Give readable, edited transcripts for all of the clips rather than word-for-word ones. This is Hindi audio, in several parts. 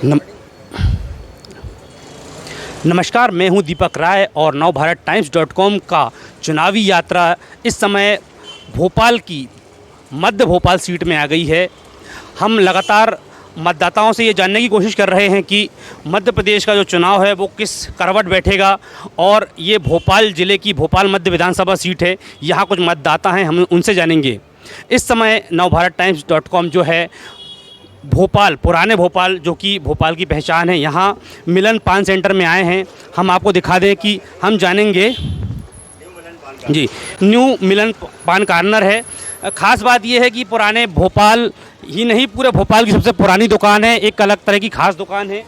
नम नमस्कार, मैं हूं दीपक राय और नवभारत टाइम्स.com का चुनावी यात्रा इस समय भोपाल की मध्य भोपाल सीट में आ गई है। हम लगातार मतदाताओं से ये जानने की कोशिश कर रहे हैं कि मध्य प्रदेश का जो चुनाव है वो किस करवट बैठेगा और ये भोपाल ज़िले की भोपाल मध्य विधानसभा सीट है। यहाँ कुछ मतदाता हैं, हम उनसे जानेंगे। इस समय नवभारत टाइम्स.com जो है भोपाल, पुराने भोपाल, जो कि भोपाल की पहचान है, यहाँ मिलन पान सेंटर में आए हैं। हम आपको दिखा दें कि हम जानेंगे जी, न्यू मिलन पान कार्नर है। ख़ास बात यह है कि पुराने भोपाल ही नहीं, पूरे भोपाल की सबसे पुरानी दुकान है। एक अलग तरह की ख़ास दुकान है।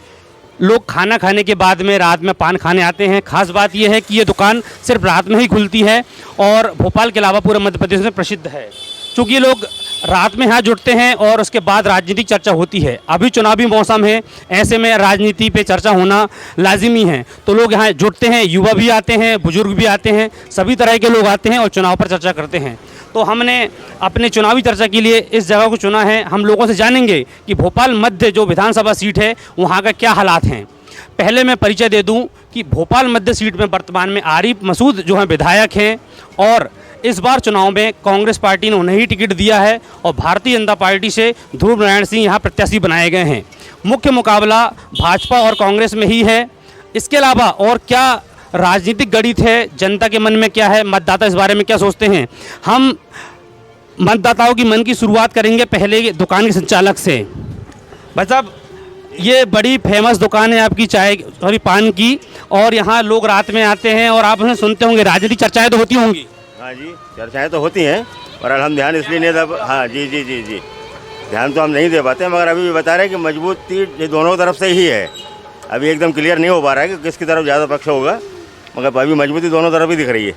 लोग खाना खाने के बाद में रात में पान खाने आते हैं। ख़ास बात यह है कि ये दुकान सिर्फ रात में ही खुलती है और भोपाल के अलावा पूरे मध्य प्रदेश में प्रसिद्ध है। चूँकि ये लोग रात में यहाँ जुटते हैं और उसके बाद राजनीतिक चर्चा होती है। अभी चुनावी मौसम है, ऐसे में राजनीति पे चर्चा होना लाजिमी है, तो लोग यहाँ जुटते हैं। युवा भी आते हैं, बुजुर्ग भी आते हैं, सभी तरह के लोग आते हैं और चुनाव पर चर्चा करते हैं। तो हमने अपने चुनावी चर्चा के लिए इस जगह को चुना है। हम लोगों से जानेंगे कि भोपाल मध्य जो विधानसभा सीट है वहाँ का क्या हालात हैं। पहले मैं परिचय दे दूं कि भोपाल मध्य सीट में वर्तमान में आरिफ मसूद जो हैं विधायक हैं और इस बार चुनाव में कांग्रेस पार्टी ने उन्हें ही टिकट दिया है और भारतीय जनता पार्टी से ध्रुव नारायण सिंह यहाँ प्रत्याशी बनाए गए हैं। मुख्य मुकाबला भाजपा और कांग्रेस में ही है। इसके अलावा और क्या राजनीतिक गणित है, जनता के मन में क्या है, मतदाता इस बारे में क्या सोचते हैं, हम मतदाताओं की मन की शुरुआत करेंगे पहले दुकान के संचालक से। भाई साहब, ये बड़ी फेमस दुकान है आपकी पान की, और यहाँ लोग रात में आते हैं और आप उन्हें सुनते होंगे। राजनीतिक चर्चाएं तो होती होंगी। हाँ जी, चर्चाएं तो होती हैं, पर हम ध्यान इसलिए नहीं दे। हाँ जी जी जी जी, ध्यान तो हम नहीं दे पाते, मगर अभी भी बता रहे हैं कि मजबूती ये दोनों तरफ से ही है। अभी एकदम क्लियर नहीं हो पा रहा है कि किसकी तरफ ज़्यादा पक्ष होगा, मगर अभी मजबूती दोनों तरफ ही दिख रही है।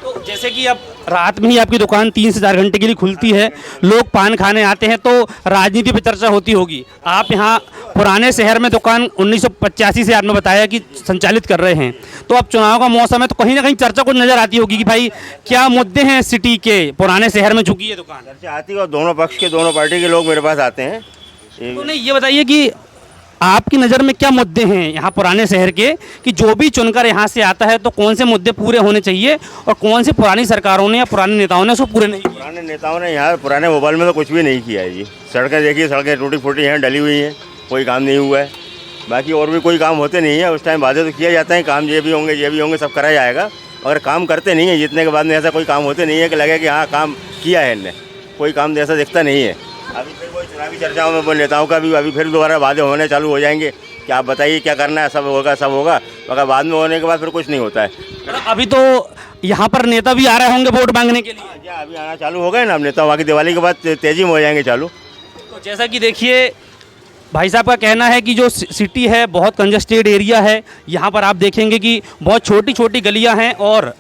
तो जैसे कि अब रात में ही आपकी दुकान 3 से 4 घंटे के लिए खुलती है, लोग पान खाने आते हैं, तो राजनीति पर चर्चा होती होगी। आप यहाँ पुराने शहर में दुकान 1985 से आपने बताया कि संचालित कर रहे हैं, तो अब चुनाव का मौसम है तो कहीं ना कहीं चर्चा कुछ नज़र आती होगी कि भाई क्या मुद्दे हैं सिटी के, पुराने शहर में चुकी है दुकान। चर्चा आती है और दोनों पक्ष के, दोनों पार्टी के लोग मेरे पास आते हैं। तो नहीं, ये बताइए कि आपकी नज़र में क्या मुद्दे हैं यहाँ पुराने शहर के, कि जो भी चुनकर यहाँ से आता है तो कौन से मुद्दे पूरे होने चाहिए और कौन से पुरानी सरकारों ने या पुराने नेताओं ने उसको पूरे नहीं किए? पुराने नेताओं ने यहाँ पुराने भोपाल में तो कुछ भी नहीं किया है जी। सड़कें देखिए, सड़कें टूटी फूटी हैं, डली हुई हैं, कोई काम नहीं हुआ है। बाकी और भी कोई काम होते नहीं है। उस टाइम वादे तो किया जाता है, काम ये भी होंगे, सब करा जाएगा, मगर काम करते नहीं है। जितने के बाद में ऐसा कोई काम होते नहीं है कि लगे कि हाँ काम किया है इनने, कोई काम ऐसा दिखता नहीं है। अभी फिर कोई चुनावी चर्चाओं में वो नेताओं का भी अभी फिर दोबारा वादे होने चालू हो जाएंगे कि आप बताइए क्या करना है, सब होगा, मगर बाद में होने के बाद फिर कुछ नहीं होता है। अभी तो यहाँ पर नेता भी आ रहे होंगे वोट मांगने के लिए। क्या अभी आना चालू हो गए ना अब नेता, बाकी दिवाली के बाद तेजी में हो जाएंगे चालू। तो जैसा कि देखिए, भाई साहब का कहना है कि जो सिटी है बहुत कंजस्टेड एरिया है। यहाँ पर आप देखेंगे कि बहुत छोटी छोटी गलियाँ हैं और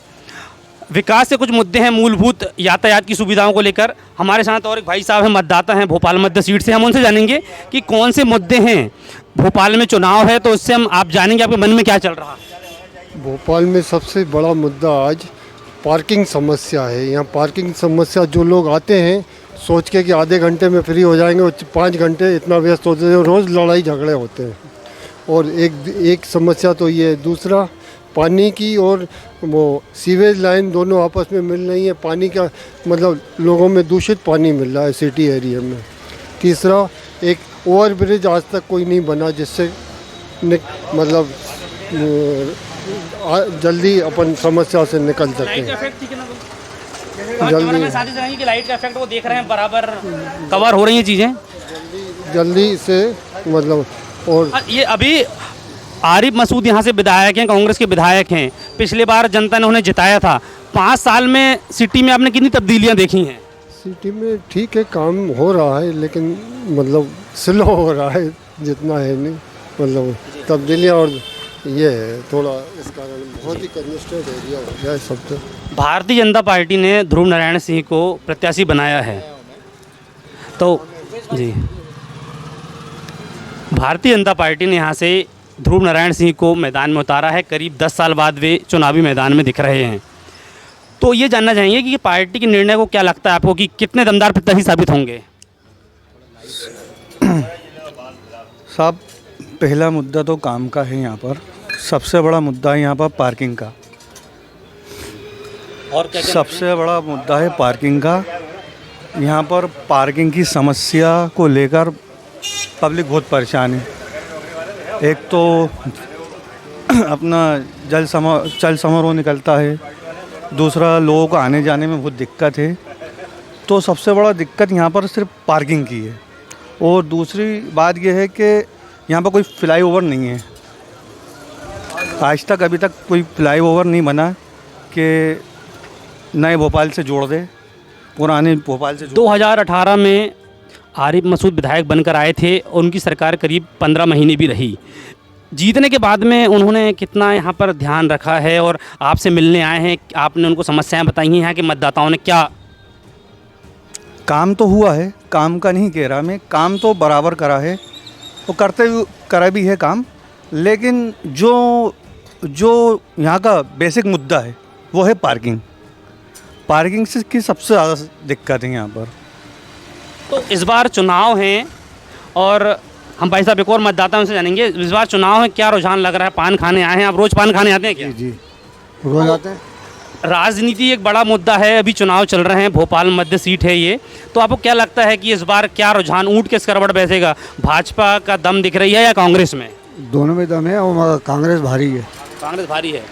विकास के कुछ मुद्दे हैं, मूलभूत यातायात की सुविधाओं को लेकर। हमारे साथ और एक भाई साहब हैं, मतदाता हैं भोपाल मध्य सीट से। हम उनसे जानेंगे कि कौन से मुद्दे हैं। भोपाल में चुनाव है तो उससे हम आप जानेंगे आपके मन में क्या चल रहा है। भोपाल में सबसे बड़ा मुद्दा आज पार्किंग समस्या है। यहाँ पार्किंग समस्या, जो लोग आते हैं सोच के कि आधे घंटे में फ्री हो जाएंगे, 5 घंटे इतना व्यस्त होते हैं, रोज़ लड़ाई झगड़े होते हैं। और एक समस्या तो ये है। दूसरा, पानी की और वो सीवेज लाइन दोनों आपस में मिल रही है। पानी का मतलब लोगों में दूषित पानी मिल रहा है सिटी एरिया में। तीसरा, एक ओवर ब्रिज आज तक कोई नहीं बना जिससे मतलब जल्दी अपन समस्या से निकल सकें। जल्दी की लाइट का इफेक्ट वो देख रहे हैं, बराबर कवर हो रही हैं चीज़ें जल्दी से मतलब। और ये अभी आरिफ मसूद यहाँ से विधायक हैं, कांग्रेस के विधायक हैं। पिछले बार जनता ने उन्हें जिताया था। 5 साल में सिटी में आपने कितनी तब्दीलियाँ देखी हैं? सिटी में ठीक है, काम हो रहा है, लेकिन मतलब स्लो हो रहा है, जितना है नहीं। मतलब तब्दीलियाँ और ये है थोड़ा, इस कारण बहुत ही कंजेस्टेड एरिया हो गया है सब। तो भारतीय जनता पार्टी ने ध्रुव नारायण सिंह को प्रत्याशी बनाया है, तो जी भारतीय जनता पार्टी ने यहाँ से ध्रुव नारायण सिंह को मैदान में उतारा है। करीब 10 साल बाद वे चुनावी मैदान में दिख रहे हैं। तो ये जानना चाहेंगे कि पार्टी के निर्णय को क्या लगता है आपको कि कितने दमदार प्रत्याशी साबित होंगे? साहब, पहला मुद्दा तो काम का है यहाँ पर। सबसे बड़ा मुद्दा है यहाँ पर पार्किंग का। और क्या सबसे बड़ा मुद्दा है पार्किंग का। यहाँ पर पार्किंग की समस्या को लेकर पब्लिक बहुत परेशान है। एक तो अपना चल समारोह निकलता है, दूसरा लोगों को आने जाने में बहुत दिक्कत है। तो सबसे बड़ा दिक्कत यहाँ पर सिर्फ पार्किंग की है। और दूसरी बात यह है कि यहाँ पर कोई फ्लाईओवर नहीं है। आज तक अभी तक कोई फ्लाईओवर नहीं बना कि नए भोपाल से जोड़ दे, पुराने भोपाल से 2018 में आरिफ मसूद विधायक बनकर आए थे। उनकी सरकार करीब 15 महीने भी रही। जीतने के बाद में उन्होंने कितना यहाँ पर ध्यान रखा है और आपसे मिलने आए हैं, आपने उनको समस्याएं बताई हैं यहाँ के मतदाताओं ने क्या? काम तो हुआ है, काम का नहीं कह रहा मैं, काम तो बराबर करा है, वो करा भी है काम। लेकिन जो यहाँ का बेसिक मुद्दा है वो है पार्किंग से की सबसे ज़्यादा दिक्कत है यहाँ पर। तो इस बार चुनाव हैं और हम भाई साहब एक और मतदाताओं से जानेंगे, इस बार चुनाव है, क्या रुझान लग रहा है? पान खाने आए हैं आप, रोज़ पान खाने आते हैं क्या? जी रोज आते हैं। राजनीति एक बड़ा मुद्दा है, अभी चुनाव चल रहे हैं, भोपाल मध्य सीट है ये, तो आपको क्या लगता है कि इस बार क्या रुझान ऊँट किस करवट बैठेगा? भाजपा का दम दिख रही है या कांग्रेस में? दोनों में दम है और कांग्रेस भारी है। कांग्रेस भारी है।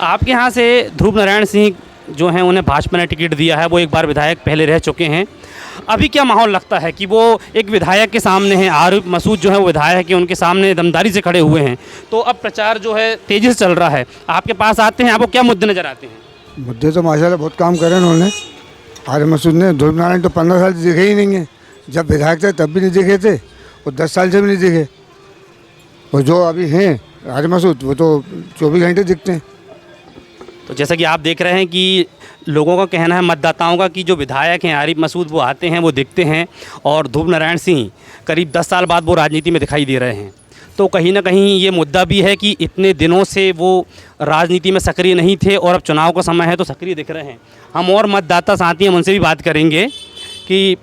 आपके यहाँ से ध्रुव नारायण सिंह जो हैं, उन्हें भाजपा ने टिकट दिया है, वो एक बार विधायक पहले रह चुके हैं। अभी क्या माहौल लगता है कि वो एक विधायक के सामने हैं, आरिफ मसूद जो है वो विधायक है, उनके सामने दमदारी से खड़े हुए हैं, तो अब प्रचार जो है तेज़ी से चल रहा है, आपके पास आते हैं, आपको क्या मुद्दे नज़र आते हैं? मुद्दे तो माशाल्लाह बहुत काम करे उन्होंने। आरिफ मसूद ने, ध्रुव नारायण तो 15 साल से दिखे ही नहीं है। जब विधायक थे तब भी नहीं दिखे थे और 10 साल से भी नहीं दिखे। और जो अभी हैं आरिफ मसूद, वो तो 24 घंटे दिखते हैं। तो जैसा कि आप देख रहे हैं कि लोगों का कहना है, मतदाताओं का, कि जो विधायक हैं आरिफ मसूद वो आते हैं, वो दिखते हैं, और ध्रुव नारायण सिंह करीब 10 साल बाद वो राजनीति में दिखाई दे रहे हैं। तो कहीं ना कहीं ये मुद्दा भी है कि इतने दिनों से वो राजनीति में सक्रिय नहीं थे और अब चुनाव का समय है तो सक्रिय दिख रहे हैं। हम और मतदाता साथी हैं, उनसे भी बात करेंगे कि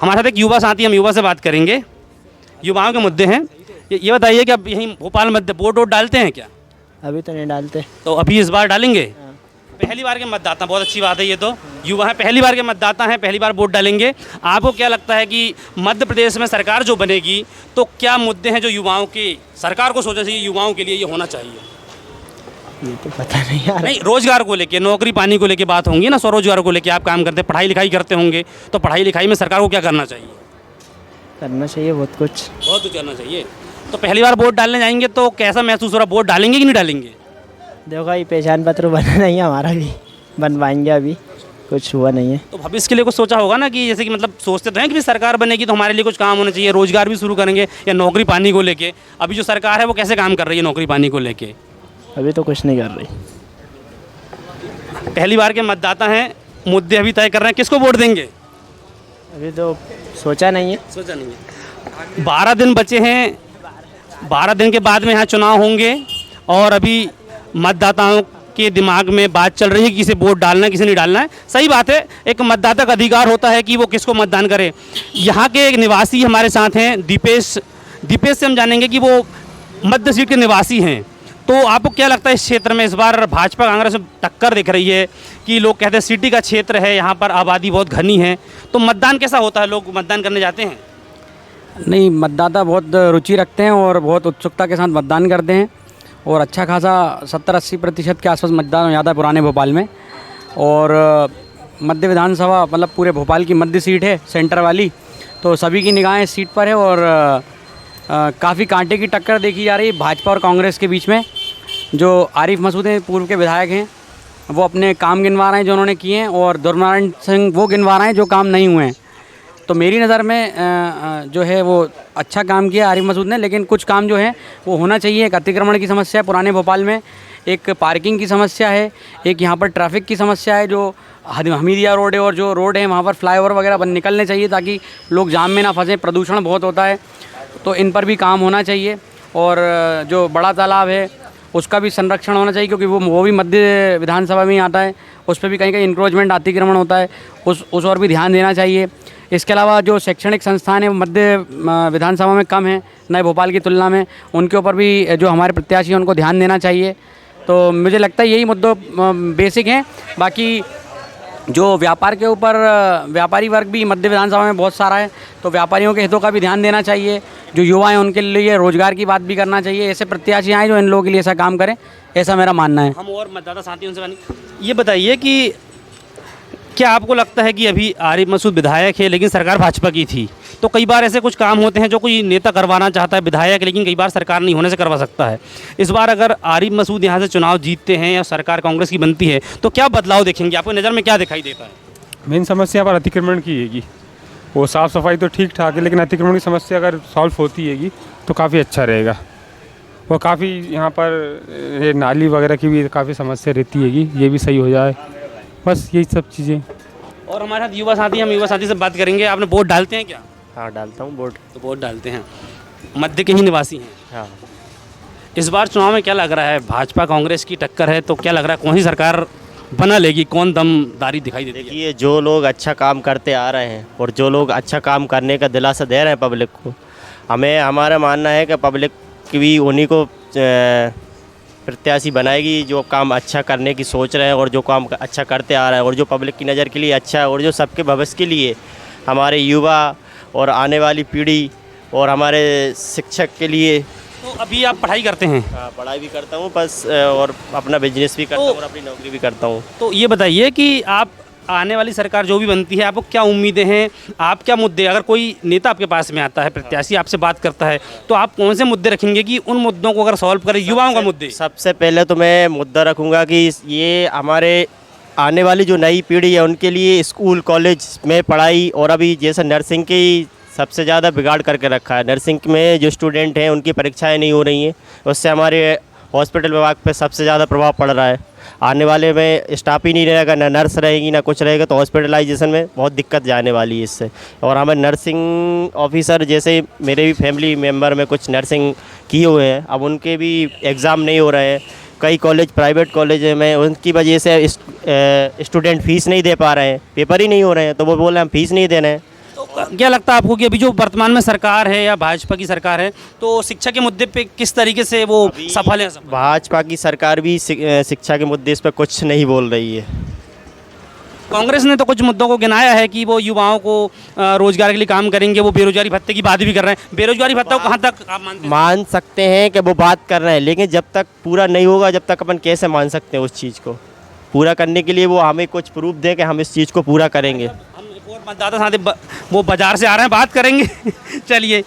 हमारे साथ एक युवा साथी, हम युवा से बात करेंगे, युवाओं के मुद्दे हैं। ये बताइए कि अब यहीं भोपाल मध्य वोट डालते हैं क्या? अभी तो नहीं डालते। तो अभी इस बार डालेंगे? पहली बार के मतदाता, बहुत अच्छी बात है, ये तो युवा है, पहली बार के मतदाता हैं, पहली बार वोट डालेंगे। आपको क्या लगता है कि मध्य प्रदेश में सरकार जो बनेगी तो क्या मुद्दे हैं जो युवाओं के, सरकार को सोचना चाहिए, युवाओं के लिए ये होना चाहिए? ये तो पता नहीं यार। नहीं, रोजगार को लेके, नौकरी पानी को लेके बात होंगी ना, स्वरोजगार को लेके आप काम करते, पढ़ाई लिखाई करते होंगे, तो पढ़ाई लिखाई में सरकार को क्या करना चाहिए? करना चाहिए बहुत कुछ करना चाहिए। तो पहली बार वोट डालने जाएंगे तो कैसा महसूस हो रहा, वोट डालेंगे कि नहीं डालेंगे? देखो ये पहचान पत्र बना नहीं है हमारा, भी बनवाएंगे, अभी कुछ हुआ नहीं है। तो भविष्य के लिए कुछ सोचा होगा ना, कि जैसे कि मतलब सोचते तो हैं कि सरकार बनेगी तो हमारे लिए कुछ काम होना चाहिए, रोजगार भी शुरू करेंगे, या नौकरी पानी को लेके अभी जो सरकार है वो कैसे काम कर रही है नौकरी पानी को लेके? अभी तो कुछ नहीं कर रही। पहली बार के मतदाता हैं, मुद्दे अभी तय कर रहे हैं, किसको वोट देंगे? अभी तो सोचा नहीं है। 12 दिन बचे हैं, 12 दिन के बाद में यहाँ चुनाव होंगे और अभी मतदाताओं के दिमाग में बात चल रही है कि किसे वोट डालना है, किसे नहीं डालना है। सही बात है, एक मतदाता का अधिकार होता है कि वो किसको मतदान करे। यहाँ के एक निवासी हमारे साथ हैं, दीपेश से हम जानेंगे कि वो मध्य सीट के निवासी हैं। तो आपको क्या लगता है इस क्षेत्र में इस बार भाजपा कांग्रेस में टक्कर दिख रही है कि लोग कहते हैं सिटी का क्षेत्र है, यहाँ पर आबादी बहुत घनी है, तो मतदान कैसा होता है, लोग मतदान करने जाते हैं? नहीं, मतदाता बहुत रुचि रखते हैं और बहुत उत्सुकता के साथ मतदान करते हैं और अच्छा खासा 70-80% के आसपास मतदान हो जाता है पुराने भोपाल में। और मध्य विधानसभा मतलब पूरे भोपाल की मध्य सीट है, सेंटर वाली, तो सभी की निगाहें इस सीट पर है और काफ़ी कांटे की टक्कर देखी जा रही है भाजपा और कांग्रेस के बीच में। जो आरिफ मसूद हैं, पूर्व के विधायक हैं, वो अपने काम गिनवा रहे हैं जो उन्होंने किए हैं, और ध्रुव नारायण सिंह वो गिनवा रहे हैं जो काम नहीं हुए हैं। तो मेरी नज़र में जो है वो अच्छा काम किया आरिफ मसूद ने, लेकिन कुछ काम जो है वो होना चाहिए। एक अतिक्रमण की समस्या है पुराने भोपाल में, एक पार्किंग की समस्या है, एक यहाँ पर ट्रैफिक की समस्या है, जो हमीदिया रोड है और जो रोड है वहाँ पर फ्लाईओवर वगैरह निकलने चाहिए ताकि लोग जाम में ना फंसें, प्रदूषण बहुत होता है, तो इन पर भी काम होना चाहिए। और जो बड़ा तालाब है उसका भी संरक्षण होना चाहिए, क्योंकि वो भी मध्य विधानसभा में ही आता है, उस पर भी कहीं कहीं इंक्रोचमेंट अतिक्रमण होता है, उस और भी ध्यान देना चाहिए। इसके अलावा जो शैक्षणिक संस्थान है वो मध्य विधानसभा में कम है नए भोपाल की तुलना में, उनके ऊपर भी जो हमारे प्रत्याशी हैं उनको ध्यान देना चाहिए। तो मुझे लगता है यही मुद्दों बेसिक हैं। बाकी जो व्यापार के ऊपर व्यापारी वर्ग भी मध्य विधानसभा में बहुत सारा है, तो व्यापारियों के हितों का भी ध्यान देना चाहिए। जो युवा हैं उनके लिए रोज़गार की बात भी करना चाहिए। ऐसे प्रत्याशी आए जो इन लोगों के लिए ऐसा काम करें, ऐसा मेरा मानना है। हम और मतदाता साथियों से ये बताइए कि क्या आपको लगता है कि अभी आरिफ मसूद विधायक है लेकिन सरकार भाजपा की थी, तो कई बार ऐसे कुछ काम होते हैं जो कोई नेता करवाना चाहता है विधायक, लेकिन कई बार सरकार नहीं होने से करवा सकता है। इस बार अगर आरिफ मसूद यहाँ से चुनाव जीतते हैं या सरकार कांग्रेस की बनती है तो क्या बदलाव देखेंगे? आपको नज़र में क्या दिखाई देता है? मेन समस्या पर अतिक्रमण की हैगी। वो साफ़ सफाई तो ठीक ठाक है, लेकिन अतिक्रमण की समस्या अगर सॉल्व होती हैगी तो काफ़ी अच्छा रहेगा। वो काफ़ी यहाँ पर ये नाली वगैरह की भी काफ़ी समस्या रहती हैगी, ये भी सही हो जाए, बस यही सब चीज़ें। और हमारे साथ युवा साथी, हम युवा साथी से बात करेंगे। आपने वोट डालते हैं क्या? हाँ डालता हूँ वोट। तो वोट डालते हैं, मध्य के ही निवासी हैं। हाँ इस बार चुनाव में क्या लग रहा है? भाजपा कांग्रेस की टक्कर है, तो क्या लग रहा है कौन सी सरकार बना लेगी? कौन दमदारी दिखाई देती है? देखिए, जो लोग अच्छा काम करते आ रहे हैं और जो लोग अच्छा काम करने का दिलासा दे रहे हैं पब्लिक को, हमें हमारा मानना है कि पब्लिक की भी उन्हीं को प्रत्याशी बनाएगी जो काम अच्छा करने की सोच रहे हैं और जो काम अच्छा करते आ रहा है और जो पब्लिक की नज़र के लिए अच्छा है और जो सबके भविष्य के लिए, हमारे युवा और आने वाली पीढ़ी और हमारे शिक्षक के लिए। तो अभी आप पढ़ाई करते हैं? हाँ, पढ़ाई भी करता हूँ बस, और अपना बिजनेस भी करता हूँ और अपनी नौकरी भी करता हूँ। तो ये बताइए कि आप आने वाली सरकार जो भी बनती है, आपको क्या उम्मीदें हैं? आप क्या मुद्दे, अगर कोई नेता आपके पास में आता है, प्रत्याशी आपसे बात करता है, तो आप कौन से मुद्दे रखेंगे कि उन मुद्दों को अगर सॉल्व करें? युवाओं का मुद्दे सबसे पहले तो मैं मुद्दा रखूँगा कि ये हमारे आने वाली जो नई पीढ़ी है उनके लिए स्कूल कॉलेज में पढ़ाई, और अभी जैसे नर्सिंग की सबसे ज़्यादा बिगाड़ करके रखा है। नर्सिंग में जो स्टूडेंट हैं उनकी परीक्षाएं नहीं हो रही हैं, उससे हमारे हॉस्पिटल विभाग पे सबसे ज़्यादा प्रभाव पड़ रहा है। आने वाले में स्टाफ ही नहीं रहेगा, ना नर्स रहेगी ना कुछ रहेगा, तो हॉस्पिटलाइजेशन में बहुत दिक्कत जाने वाली है इससे। और हमें नर्सिंग ऑफिसर जैसे मेरे भी फैमिली मेम्बर में कुछ नर्सिंग किए हुए हैं, अब उनके भी एग्ज़ाम नहीं हो रहे हैं। कई कॉलेज प्राइवेट कॉलेज में उनकी वजह से स्टूडेंट फ़ीस नहीं दे पा रहे हैं, पेपर ही नहीं हो रहे हैं, तो वो बोल रहे हैं हम फ़ीस नहीं दे रहे हैं। तो क्या लगता है आपको कि अभी जो वर्तमान में सरकार है या भाजपा की सरकार है, तो शिक्षा के मुद्दे पे किस तरीके से वो सफल है? भाजपा की सरकार भी शिक्षा के मुद्दे इस पर कुछ नहीं बोल रही है। कांग्रेस ने तो कुछ मुद्दों को गिनाया है कि वो युवाओं को रोजगार के लिए काम करेंगे, वो बेरोजगारी भत्ते की बात भी कर रहे हैं। बेरोजगारी भत्ता को कहाँ तक आप मानते हैं? मान सकते हैं कि वो बात कर रहे हैं, लेकिन जब तक पूरा नहीं होगा जब तक अपन कैसे मान सकते हैं उस चीज़ को? पूरा करने के लिए वो हमें कुछ प्रूफ दें कि हम इस चीज़ को पूरा करेंगे। हम एक और मतदाता साथी वो बाजार से आ रहे हैं, बात करेंगे चलिए,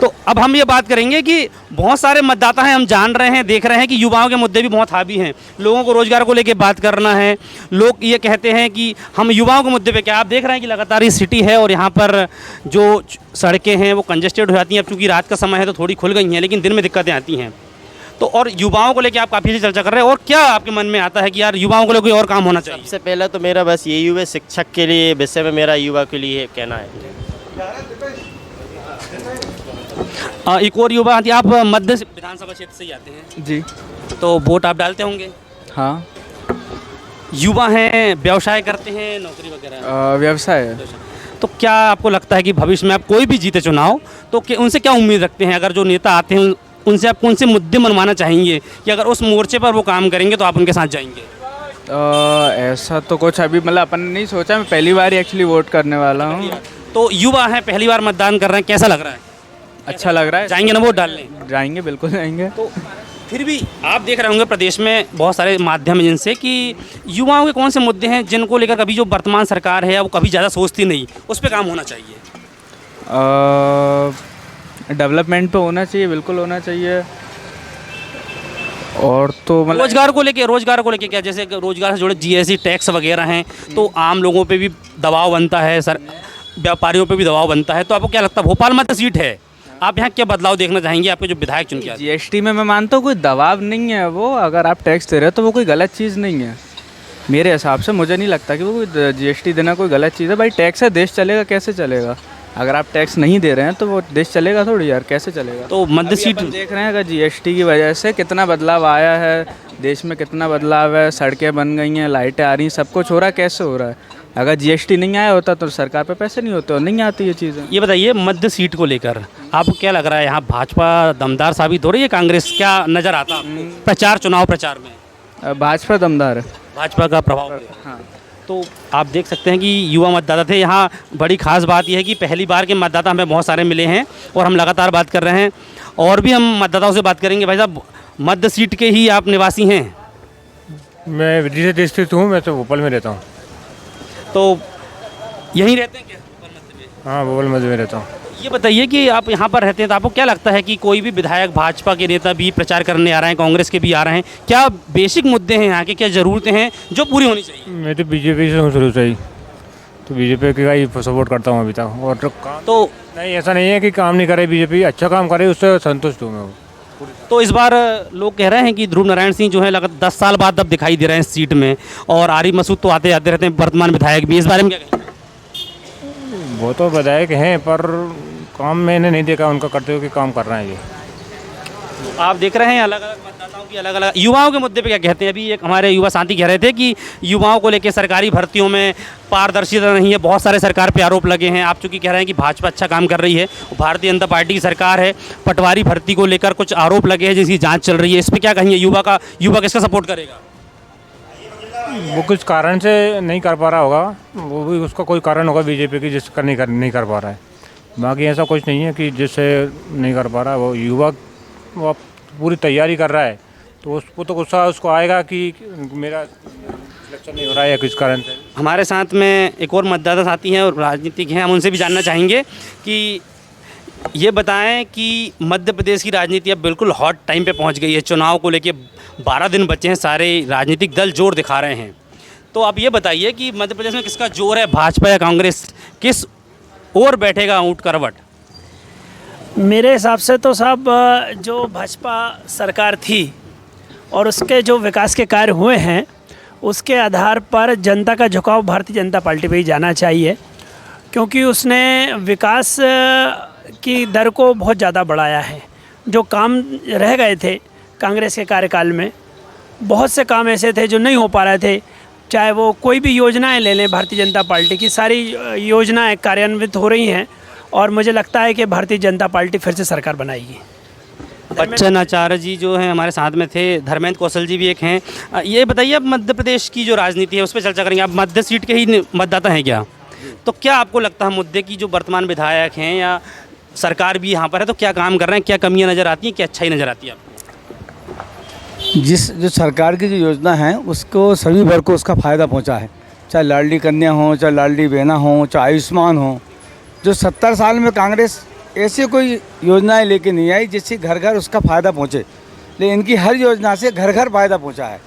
तो अब हम ये बात करेंगे कि बहुत सारे मतदाता हैं, हम जान रहे हैं, देख रहे हैं कि युवाओं के मुद्दे भी बहुत हावी हैं। लोगों को रोज़गार को लेके बात करना है। लोग ये कहते हैं कि हम युवाओं के मुद्दे पे क्या, आप देख रहे हैं कि लगातार ये सिटी है और यहाँ पर जो सड़कें हैं वो कंजेस्टेड हो जाती हैं। अब चूँकि रात का समय है तो थोड़ी खुल गई हैं, लेकिन दिन में दिक्कतें आती हैं। तो और युवाओं को लेके आप काफ़ी अच्छी चर्चा कर रहे हैं, और क्या आपके मन में आता है कि यार युवाओं को लेकर और काम होना चाहिए? सबसे पहले तो मेरा बस यही हुआ, शिक्षक के लिए विषय में मेरा युवा के लिए कहना है। एक और युवा, आप मध्य विधानसभा क्षेत्र से ही आते हैं जी। तो वोट आप डालते होंगे? हाँ। युवा हैं, व्यवसाय करते हैं, नौकरी वगैरह? व्यवसाय है। तो क्या आपको लगता है कि भविष्य में आप कोई भी जीते चुनाव तो उनसे क्या उम्मीद रखते हैं? अगर जो नेता आते हैं उनसे आप कौन से मुद्दे मनवाना चाहेंगे कि अगर उस मोर्चे पर वो काम करेंगे तो आप उनके साथ जाएंगे? ऐसा तो कुछ अभी मतलब अपन ने नहीं सोचा, मैं पहली बार एक्चुअली वोट करने वाला हूँ। तो युवा हैं, पहली बार मतदान कर रहे हैं, कैसा लग रहा है? अच्छा लग रहा है। जाएंगे ना वोट डालने? जाएंगे, बिल्कुल जाएंगे। तो फिर भी आप देख रहे होंगे प्रदेश में बहुत सारे माध्यम हैं जिनसे कि युवाओं के कौन से मुद्दे हैं जिनको लेकर कभी जो वर्तमान सरकार है वो कभी ज़्यादा सोचती नहीं, उस पर काम होना चाहिए? डेवलपमेंट पे होना चाहिए, बिल्कुल होना चाहिए। और तो मतलब रोजगार को लेके क्या, जैसे रोजगार से जुड़े जीएसटी टैक्स वगैरह हैं, तो आम लोगों पे भी दबाव बनता है, सर व्यापारियों पे भी दबाव बनता है। तो आपको क्या लगता है, भोपाल मध्य सीट है, आप यहाँ क्या बदलाव देखना चाहेंगे आपके जो विधायक चुन के? जीएसटी में मैं मानता हूँ कोई दबाव नहीं है, वो अगर आप टैक्स दे रहे हो तो वो कोई गलत चीज़ नहीं है मेरे हिसाब से। मुझे नहीं लगता कि वो कोई जीएसटी देना कोई गलत चीज़ है। भाई टैक्स है, देश चलेगा, कैसे चलेगा? अगर आप टैक्स नहीं दे रहे हैं तो वो देश चलेगा थोड़ी यार, कैसे चलेगा? तो मध्य सीट देख रहे हैं अगर जीएसटी की वजह से कितना बदलाव आया है, देश में कितना बदलाव है, सड़कें बन गई हैं, लाइटें आ रही हैं, सब कुछ हो रहा है, कैसे हो रहा है? अगर जीएसटी नहीं आया होता तो सरकार पे पैसे नहीं होते और नहीं आती ये चीज़ें। ये बताइए मध्य सीट को लेकर आपको क्या लग रहा है, यहाँ भाजपा दमदार साबित हो रही है, कांग्रेस क्या नज़र आता आपको चुनाव प्रचार में? भाजपा दमदार है। भाजपा का प्रभाव है। हाँ। तो आप देख सकते हैं कि युवा मतदाता थे यहाँ। बड़ी खास बात यह है कि पहली बार के मतदाता हमें बहुत सारे मिले हैं और हम लगातार बात कर रहे हैं और भी हम मतदाताओं से बात करेंगे। भाई साहब, मध्य सीट के ही आप निवासी हैं? मैं विदिशा डिस्ट्रिक्ट हूँ, मैं तो भोपाल में रहता हूँ। तो यहीं रहते हैं क्या भोपाल मध्य में? हाँ, भोपाल मध्य में रहता हूँ। ये बताइए कि आप यहाँ पर रहते हैं तो आपको क्या लगता है कि कोई भी विधायक, भाजपा के नेता भी प्रचार करने आ रहे हैं, कांग्रेस के भी आ रहे हैं, क्या बेसिक मुद्दे हैं यहाँ के, क्या ज़रूरतें हैं जो पूरी होनी चाहिए? मैं तो बीजेपी से हूँ शुरू से ही, तो बीजेपी का ही सपोर्ट करता हूँ अभी तक। और तो नहीं, ऐसा नहीं है कि काम नहीं करे, बीजेपी अच्छा काम करे उससे संतुष्ट हूँ मैं। तो इस बार लोग कह रहे हैं कि ध्रुव नारायण सिंह जो है लगातार 10 साल बाद अब दिखाई दे रहे हैं इस सीट में, और आरिफ मसूद तो आते जाते रहते हैं, वर्तमान विधायक भी। इस बारे में क्या कहेंगे? वो तो विधायक हैं पर काम मैंने नहीं देखा उनका करते हुए कि काम कर रहे हैं ये। आप देख रहे हैं अलग अलग मतदाताओं की अलग अलग। युवाओं के मुद्दे पे क्या कहते हैं? अभी एक हमारे युवा साथी कह रहे थे कि युवाओं को लेकर सरकारी भर्तियों में पारदर्शिता नहीं है, बहुत सारे सरकार पे आरोप लगे हैं। आप चूँकि कह रहे हैं कि भाजपा अच्छा काम कर रही है, भारतीय जनता पार्टी की सरकार है, पटवारी भर्ती को लेकर कुछ आरोप लगे हैं जिसकी जाँच चल रही है, इस पर क्या कहेंगे? युवा किसका सपोर्ट करेगा? वो कुछ कारण से नहीं कर पा रहा होगा, वो भी उसका कोई कारण होगा बीजेपी की जिसका नहीं कर पा रहा है। बाकी ऐसा कुछ नहीं है कि जिससे नहीं कर पा रहा। वो युवा वो पूरी तैयारी कर रहा है तो उसको तो गुस्सा उसको आएगा कि मेरा सिलेक्शन नहीं हो रहा है या किस कारण से। हमारे साथ में एक और मतदाता साथी हैं और राजनीतिक हैं, हम उनसे भी जानना चाहेंगे कि ये बताएं कि मध्य प्रदेश की राजनीति अब बिल्कुल हॉट टाइम पे पहुंच गई है। चुनाव को लेके 12 दिन बचे हैं, सारे राजनीतिक दल जोर दिखा रहे हैं। तो आप ये बताइए कि मध्य प्रदेश में किसका जोर है, भाजपा या कांग्रेस? किस और बैठेगा ऊँट करवट? मेरे हिसाब से तो साहब जो भाजपा सरकार थी और उसके जो विकास के कार्य हुए हैं उसके आधार पर जनता का झुकाव भारतीय जनता पार्टी पे ही जाना चाहिए, क्योंकि उसने विकास की दर को बहुत ज़्यादा बढ़ाया है। जो काम रह गए थे कांग्रेस के कार्यकाल में, बहुत से काम ऐसे थे जो नहीं हो पा रहे थे, चाहे वो कोई भी योजनाएं ले लें, भारतीय जनता पार्टी की सारी योजनाएं कार्यान्वित हो रही हैं और मुझे लगता है कि भारतीय जनता पार्टी फिर से सरकार बनाएगी। बच्चन आचार्य जी जो हैं हमारे साथ में थे, धर्मेंद्र कौशल जी भी एक हैं। ये बताइए, अब मध्य प्रदेश की जो राजनीति है उस पर चर्चा करेंगे। आप मध्य सीट के ही मतदाता हैं क्या? तो क्या आपको लगता है मुद्दे की जो वर्तमान विधायक हैं या सरकार भी यहाँ पर है तो क्या काम कर रहे हैं, क्या कमियाँ नज़र आती हैं, क्या अच्छाई नज़र आती है आपको? जो सरकार की जो योजना है उसको सभी वर्ग को उसका फ़ायदा पहुंचा है, चाहे लाडली कन्या हो, चाहे लाडली बहना हो, चाहे आयुष्मान हो। जो 70 साल में कांग्रेस ऐसी कोई योजनाएं लेके नहीं आई जिससे घर घर उसका फ़ायदा पहुंचे, लेकिन इनकी हर योजना से घर घर फ़ायदा पहुंचा है।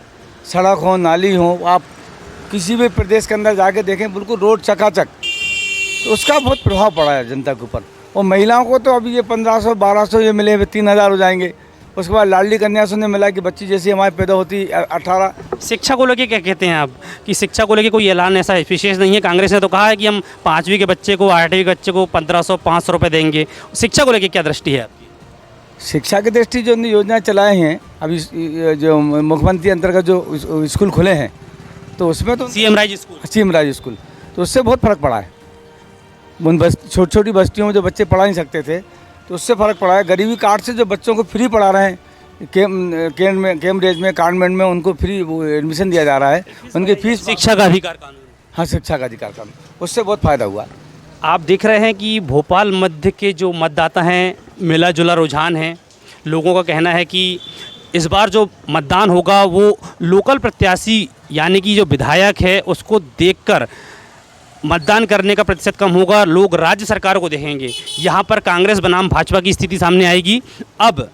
सड़क हो, नाली हो, आप किसी भी प्रदेश के अंदर जाके देखें बिल्कुल रोड चकाचक, तो उसका बहुत प्रभाव पड़ा है जनता के ऊपर। और महिलाओं को तो अभी ये 1500 1200 ये मिले हुए 3000 हो जाएंगे। उसके बाद लाडली कन्या से मिला कि बच्ची जैसी हमारे पैदा होती 18। शिक्षा को लेके क्या कहते हैं आप कि शिक्षा को लेके कोई ऐलान ऐसा विशेष नहीं है? कांग्रेस ने तो कहा है कि हम 5वीं के बच्चे को, 8वीं के बच्चे को 1500-500 रुपये देंगे। शिक्षा को लेके क्या दृष्टि है आपकी? शिक्षा की दृष्टि जो योजना चलाए हैं अभी, जो मुख्यमंत्री अंतर्गत जो स्कूल खुले हैं तो उसमें तो सीएम राइज स्कूल, तो उससे बहुत फ़र्क पड़ा है। उन छोटी छोटी बस्तियों में जो बच्चे पढ़ा नहीं सकते थे तो उससे फ़र्क पड़ा है। गरीबी कार्ड से जो बच्चों को फ्री पढ़ा रहे हैं, कैम्ब्रिज में, कॉन्वेंट में उनको फ्री एडमिशन दिया जा रहा है, उनकी फीस। शिक्षा का अधिकार कानून, हाँ, शिक्षा का अधिकार कानून, उससे बहुत फ़ायदा हुआ। आप देख रहे हैं कि भोपाल मध्य के जो मतदाता हैं मिला जुला रुझान है। लोगों का कहना है कि इस बार जो मतदान होगा वो लोकल प्रत्याशी यानी कि जो विधायक है उसको देखकर मतदान करने का प्रतिशत कम होगा, लोग राज्य सरकार को देखेंगे। यहाँ पर कांग्रेस बनाम भाजपा की स्थिति सामने आएगी। अब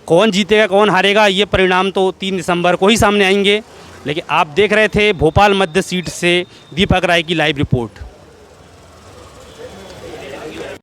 कौन जीतेगा कौन हारेगा ये परिणाम तो 3 दिसंबर को ही सामने आएंगे। लेकिन आप देख रहे थे भोपाल मध्य सीट से दीपक राय की लाइव रिपोर्ट।